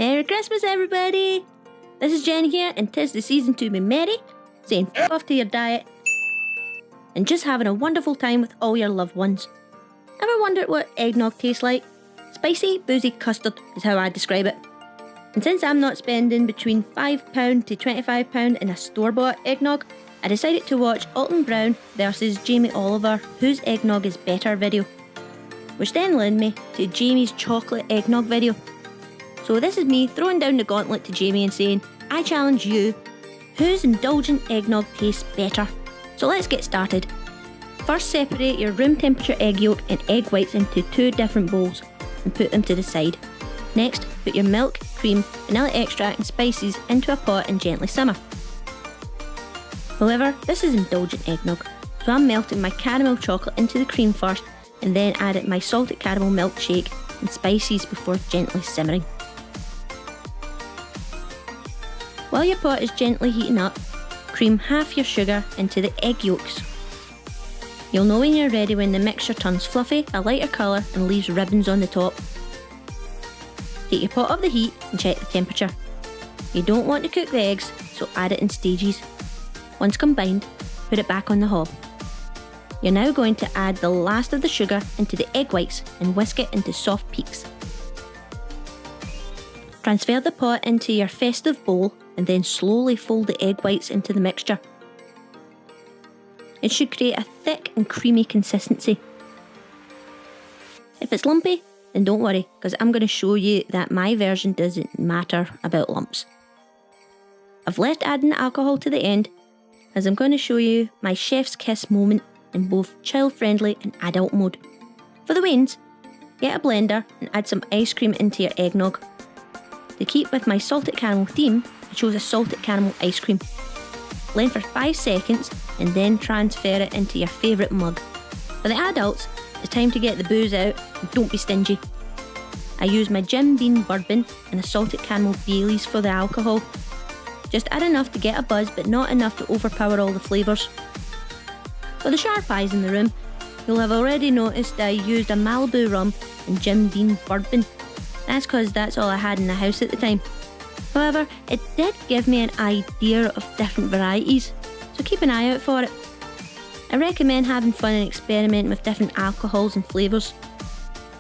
Merry Christmas, everybody! This is Jen here, and 'tis the season to be merry, saying f off to your diet, and just having a wonderful time with all your loved ones. Ever wondered what eggnog tastes like? Spicy, boozy custard is how I describe it. And since I'm not spending between £5 to £25 in a store-bought eggnog, I decided to watch Alton Brown versus Jamie Oliver Whose Eggnog is Better video, which then led me to Jamie's chocolate eggnog video. So this is me throwing down the gauntlet to Jamie and saying, I challenge you, whose indulgent eggnog tastes better? So let's get started. First, separate your room temperature egg yolk and egg whites into 2 different bowls and put them to the side. Next, put your milk, cream, vanilla extract and spices into a pot and gently simmer. However, this is indulgent eggnog, so I'm melting my caramel chocolate into the cream first and then adding my salted caramel milkshake and spices before gently simmering. While your pot is gently heating up, cream half your sugar into the egg yolks. You'll know when you're ready when the mixture turns fluffy, a lighter colour and leaves ribbons on the top. Take your pot off the heat and check the temperature. You don't want to cook the eggs, so add it in stages. Once combined, put it back on the hob. You're now going to add the last of the sugar into the egg whites and whisk it into soft peaks. Transfer the pot into your festive bowl and then slowly fold the egg whites into the mixture. It should create a thick and creamy consistency. If it's lumpy, then don't worry, because I'm going to show you that my version doesn't matter about lumps. I've left adding alcohol to the end, as I'm going to show you my chef's kiss moment in both child friendly and adult mode. For the wains, get a blender and add some ice cream into your eggnog. To keep with my salted caramel theme, I chose a salted caramel ice cream. Blend for 5 seconds and then transfer it into your favourite mug. For the adults, it's time to get the booze out and don't be stingy. I use my Jim Beam bourbon and a salted caramel Baileys for the alcohol. Just add enough to get a buzz but not enough to overpower all the flavours. For the sharp eyes in the room, you'll have already noticed that I used a Malibu rum and Jim Beam bourbon. That's because that's all I had in the house at the time. However, it did give me an idea of different varieties, so keep an eye out for it. I recommend having fun and experimenting with different alcohols and flavours.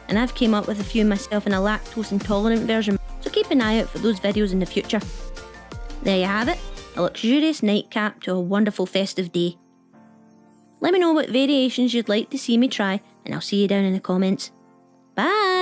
And I've came up with a few myself in a lactose intolerant version, so keep an eye out for those videos in the future. There you have it, a luxurious nightcap to a wonderful festive day. Let me know what variations you'd like to see me try, and I'll see you down in the comments. Bye!